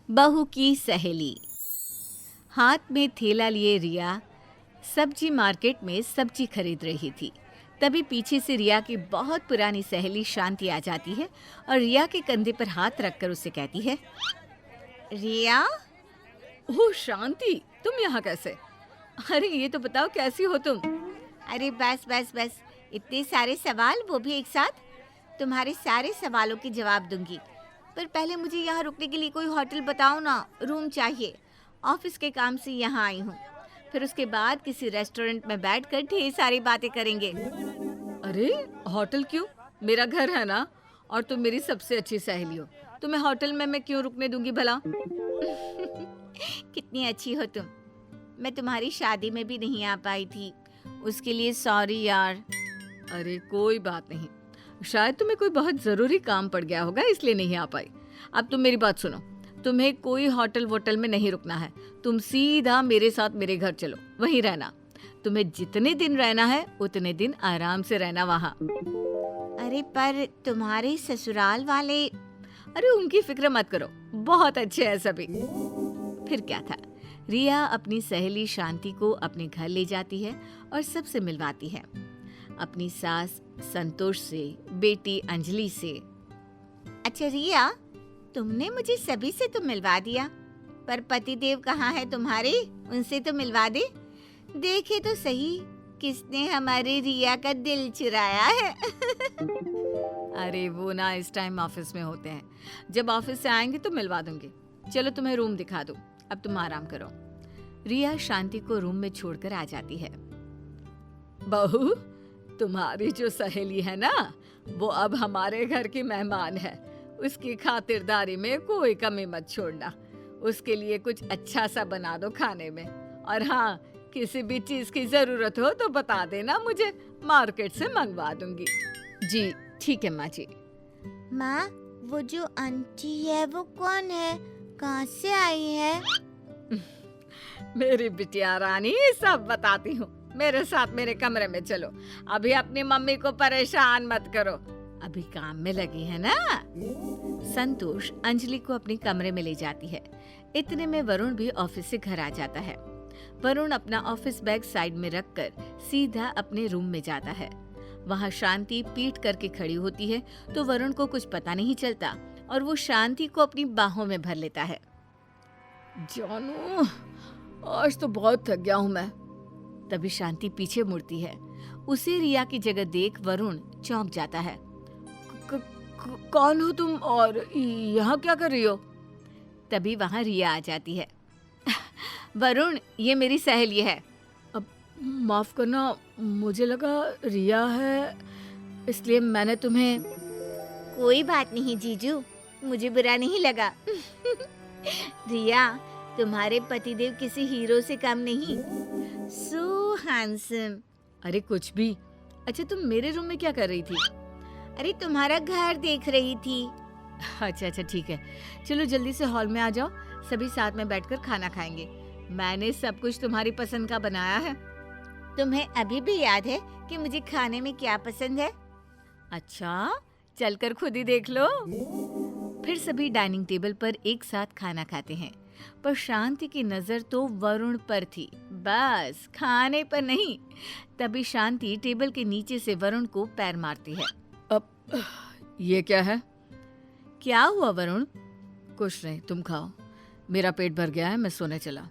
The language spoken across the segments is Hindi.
बहू की सहेली। हाथ में थैला लिए रिया सब्जी मार्केट में सब्जी खरीद रही थी। तभी पीछे से रिया की बहुत पुरानी सहेली शांति आ जाती है और रिया के कंधे पर हाथ रखकर उससे कहती है, रिया। ओह शांति, तुम यहाँ कैसे? अरे ये तो बताओ कैसी हो तुम? अरे बस बस बस, इतने सारे सवाल, वो भी एक साथ। तुम्हारे सारे सवालों के जवाब दूंगी, पर पहले मुझे यहाँ रुकने के लिए कोई होटल बताओ ना। रूम चाहिए, ऑफिस के काम से यहाँ आई हूँ। फिर उसके बाद किसी रेस्टोरेंट में बैठकर ढेर सारी बातें करेंगे। अरे होटल क्यों? मेरा घर है ना, और तुम मेरी सबसे अच्छी सहेली हो। तुम्हें होटल में मैं क्यों रुकने दूंगी भला? कितनी अच्छी हो तुम। मैं तुम्हारी शादी में भी नहीं आ पाई थी, उसके लिए सॉरी यार। अरे कोई बात नहीं, शायद तुम्हें कोई बहुत ज़रूरी काम पड़ गया होगा इसलिए नहीं आ पाई। अब तुम मेरी बात सुनो, तुम्हें कोई होटल वोटल में नहीं रुकना है। तुम सीधा मेरे साथ मेरे घर चलो, वहीं रहना। तुम्हें जितने दिन रहना है उतने दिन आराम से रहना वहाँ। अरे पर तुम्हारे ससुराल वाले? अरे उनकी फिक्र मत करो, बहुत अच्छे हैं सभी। फिर क्या था, रिया अपनी सहेली शांति को अपने घर ले जाती है और सबसे मिलवाती है। अपनी सास संतोष से, बेटी अंजलि से। अच्छा रिया, तुमने मुझे सभी से तो मिलवा दिया, पर पतिदेव कहाँ है तुम्हारे? उनसे तो मिलवा दे। देखे तो सही किसने हमारे रिया का दिल चुराया है। अरे वो ना इस टाइम ऑफिस में होते हैं, जब ऑफिस से आएंगे तो मिलवा दूंगी। चलो तुम्हें रूम दिखा दूं, अब तुम आराम करो। रिया शांति को रूम में छोड़कर आ जाती है। बहू, तुम्हारी जो सहेली है ना, वो अब हमारे घर की मेहमान है। उसकी खातिरदारी में कोई कमी मत छोड़ना। उसके लिए कुछ अच्छा सा बना दो खाने में, और हाँ, किसी भी चीज की जरूरत हो तो बता देना, मुझे मार्केट से मंगवा दूंगी। जी ठीक है माँ जी। माँ, वो जो आंटी है वो कौन है? कहाँ से आई है? मेरी बिटिया रानी, सब बताती हूँ। मेरे साथ मेरे कमरे में चलो। अभी अपनी मम्मी को परेशान मत करो, अभी काम में लगी है ना। संतोष अंजलि को अपने कमरे में ले जाती है। इतने में वरुण भी ऑफिस से घर आ जाता है। वरुण अपना ऑफिस बैग साइड में रखकर सीधा अपने रूम में जाता है। वहाँ शांति पीठ करके खड़ी होती है तो वरुण को कुछ पता नहीं चलता और वो शांति को अपनी बाहों में भर लेता है। जानू, आज तो बहुत थक गया हूँ मैं। तभी शांति पीछे मुड़ती है। उसे रिया की जगह देख वरुण चौंक जाता है। कौन हो तुम और यहाँ क्या कर रही हो? तभी वहाँ रिया आ जाती है। वरुण, ये मेरी सहेली है। अब माफ करना, मुझे लगा रिया है, इसलिए मैंने तुम्हें। कोई बात नहीं जीजू, मुझे बुरा नहीं लगा। रिया, तुम्हारे पतिदेव किसी हीरो से कम नहीं। सो हैंडसम। अरे कुछ भी। अच्छा तुम मेरे रूम में क्या कर रही थी? अरे तुम्हारा घर देख रही थी। अच्छा ठीक है, चलो जल्दी से हॉल में आ जाओ, सभी साथ में बैठकर खाना खाएंगे। मैंने सब कुछ तुम्हारी पसंद का बनाया है। तुम्हें अभी भी याद है कि मुझे खाने में क्या पसंद है? अच्छा, चलकर खुद ही देख लो। फिर सभी डाइनिंग टेबल पर एक साथ खाना खाते हैं, पर शांति की नजर तो वरुण पर थी, बस खाने पर नहीं। तभी शांति टेबल के नीचे से वरुण को पैर मारती है। अब ये क्या है? क्या हुआ वरुण? कुछ नहीं, तुम खाओ, मेरा पेट भर गया है, मैं सोने चला।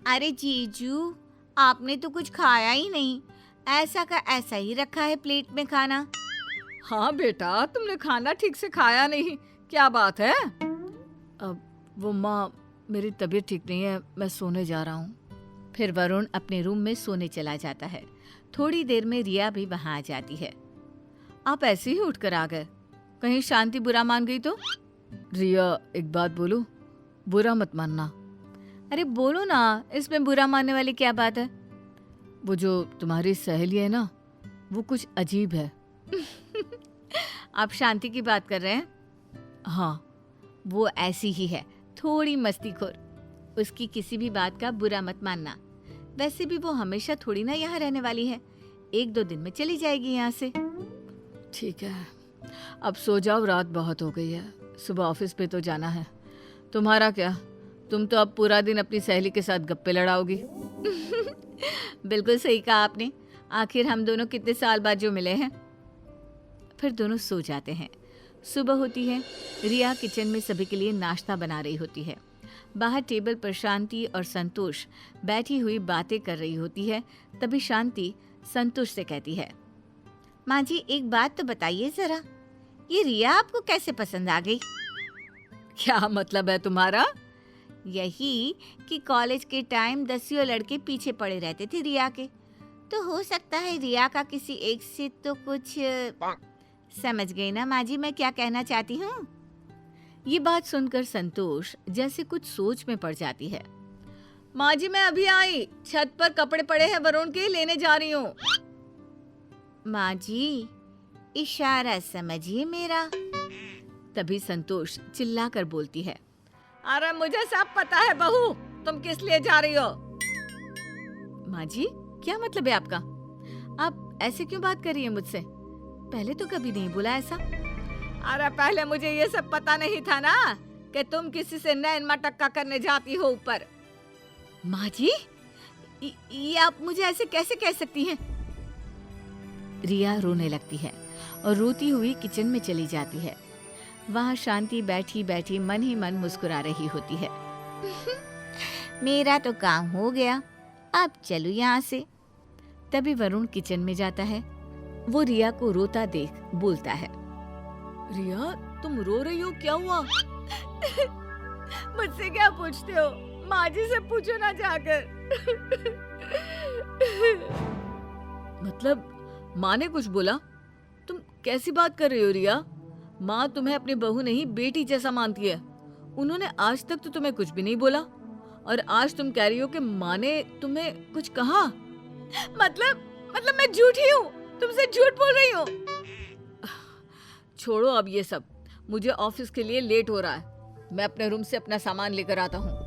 अरे जीजू, आपने तो कुछ खाया ही नहीं, ऐसा का ऐसा ही रखा है प्लेट में खाना। हाँ बेटा, तुमने खाना ठीक से खाया नहीं, क्या बात है? अब वो माँ, मेरी तबीयत ठीक नहीं है, मैं सोने जा रहा हूँ। फिर वरुण अपने रूम में सोने चला जाता है। थोड़ी देर में रिया भी वहाँ आ जाती है। आप ऐसे ही उठकर आ गए, कहीं शांति बुरा मान गई तो? रिया, एक बात बोलूं? बुरा मत मानना। अरे बोलो ना, इसमें बुरा मानने वाली क्या बात है? वो जो तुम्हारी सहेली है ना, वो कुछ अजीब है। आप शांति की बात कर रहे हैं? हाँ, वो ऐसी ही है, थोड़ी मस्तीखोर। उसकी किसी भी बात का बुरा मत मानना। वैसे भी वो हमेशा थोड़ी ना यहाँ रहने वाली है, 1-2 दिन में चली जाएगी यहाँ से। ठीक है, अब सो जाओ, रात बहुत हो गई है, सुबह ऑफिस पे तो जाना है। तुम्हारा क्या, तुम तो अब पूरा दिन अपनी सहेली के साथ गप्पे लड़ाओगी। बिल्कुल सही कहा आपने। आखिर हम दोनों कितने साल बाद जो मिले हैं। फिर दोनों सो जाते हैं। सुबह होती है। रिया किचन में सभी के लिए नाश्ता बना रही होती है। बाहर टेबल पर शांति और संतोष बैठी हुई बातें कर रही होती है। तभी शांति संतोष से कहती है, माँ जी, एक बात तो बताइए जरा, ये रिया आपको कैसे पसंद आ गई? क्या मतलब है तुम्हारा? यही कि कॉलेज के टाइम दसियों लड़के पीछे पड़े रहते थे रिया के, तो हो सकता है रिया का किसी एक से तो कुछ। समझ गई ना माँ जी मैं क्या कहना चाहती हूँ? ये बात सुनकर संतोष जैसे कुछ सोच में पड़ जाती है। माँ जी मैं अभी आई, छत पर कपड़े पड़े हैं वरुण के, लेने जा रही हूँ। माँ जी इशारा समझिए मेरा। तभी संतोष चिल्लाकर बोलती है, अरे मुझे सब पता है बहू, तुम किस लिए जा रही हो? माँ जी क्या मतलब है आपका? आप ऐसे क्यों बात कर रही हैं मुझसे? पहले तो कभी नहीं बोला ऐसा। अरे पहले मुझे ये सब पता नहीं था ना कि तुम किसी से नैन मटक्का करने जाती हो ऊपर। माँ जी ये आप मुझे ऐसे कैसे कह सकती हैं? रिया रोने लगती है और रोती हुई किचन में चली जाती है। वहाँ शांति बैठी बैठी मन ही मन मुस्कुरा रही होती है। मेरा तो काम हो गया, अब चलो यहाँ से। तभी वरुण किचन में जाता है। वो रिया को रोता देख बोलता है, रिया तुम रो रही हो, क्या हुआ? मुझसे क्या पूछते हो? माँ जी से पूछो ना जाकर। मतलब माँ ने कुछ बोला? तुम कैसी बात कर रही हो रिया? माँ तुम्हें अपनी बहू नहीं बेटी जैसा मानती है। उन्होंने आज तक तो तुम्हें कुछ भी नहीं बोला और आज तुम कह रही हो कि माँ ने तुम्हें कुछ कहा। मतलब मैं झूठी हूँ, तुमसे झूठ बोल रही हूँ। छोड़ो अब ये सब, मुझे ऑफिस के लिए लेट हो रहा है। मैं अपने रूम से अपना सामान लेकर आता हूँ।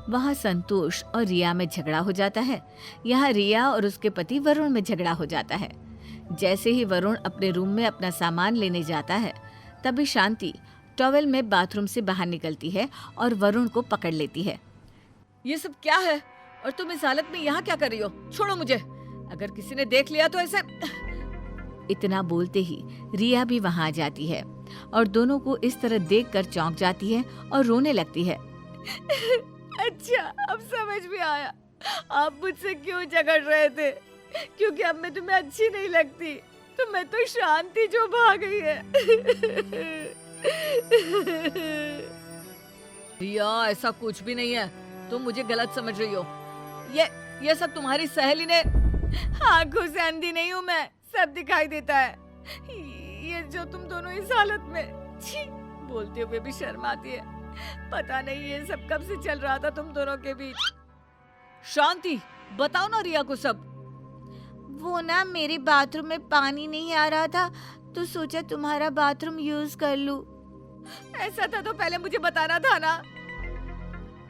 वहाँ संतोष और रिया में झगड़ा हो जाता है। यहाँ रिया और उसके पति वरुण में झगड़ा हो जाता है। जैसे ही वरुण अपने रूम में अपना सामान लेने जाता है, तभी शांति टॉवेल में बाथरूम से बाहर निकलती है और वरुण को पकड़ लेती है। ये सब क्या है और तुम इस हालत में यहाँ क्या कर रही हो? छोड़ो मुझे, अगर किसी ने देख लिया तो ऐसे। इतना बोलते ही रिया भी वहाँ आ जाती है और दोनों को इस तरह देखकर चौंक जाती है और रोने लगती है। अच्छा अब समझ में आया, आप मुझसे क्यों झगड़ रहे थे, क्योंकि अब मैं तुम्हें अच्छी नहीं लगती। तो मैं तो शांति जो भाग गई है। रिया ऐसा कुछ भी नहीं है, तुम मुझे गलत समझ रही हो। ये सब तुम्हारी सहेली ने। आंखों से अंधी नहीं हूँ मैं, सब दिखाई देता है। ये जो तुम दोनों इस हालत में, छी, बोलते हुए भी शर्म आती है। पता नहीं ये सब कब से चल रहा था तुम दोनों के बीच। शांति बताओ ना रिया को सब। वो ना मेरे बाथरूम में पानी नहीं आ रहा था तो सोचा तुम्हारा बाथरूम यूज कर लूं। ऐसा था तो पहले मुझे बताना था ना।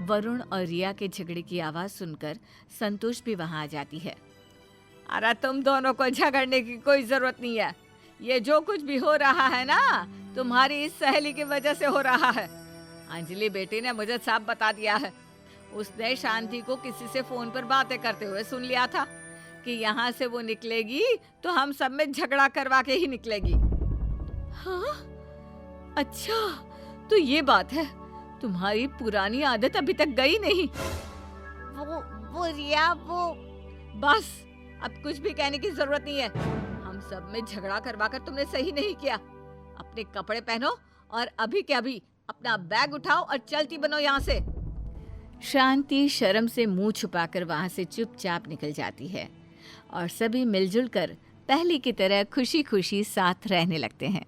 वरुण और रिया के झगड़े की आवाज सुनकर संतोष भी वहां आ जाती है। अरे तुम दोनों को झगड़ने की कोई जरूरत नहीं है। ये जो कुछ भी हो रहा है ना, तुम्हारी इस सहेली की वजह से हो रहा है। अंजलि बेटी ने मुझे साफ बता दिया है। उसने शांति को किसी से फोन पर बातें करते हुए सुन लिया था कि यहाँ से वो निकलेगी तो हम सब में झगड़ा करवा के ही निकलेगी। हाँ? अच्छा तो ये बात है, तुम्हारी पुरानी आदत अभी तक गई नहीं। वो रिया वो। बस अब कुछ भी कहने की जरूरत नहीं है। हम सब में झगड़ा करवा कर तुमने सही नहीं किया। अपने कपड़े पहनो और अभी के अभी अपना बैग उठाओ और चलती बनो यहाँ से। शांति शर्म से मुंह छुपाकर वहां से चुपचाप निकल जाती है और सभी मिलजुल कर पहले की तरह खुशी खुशी साथ रहने लगते हैं।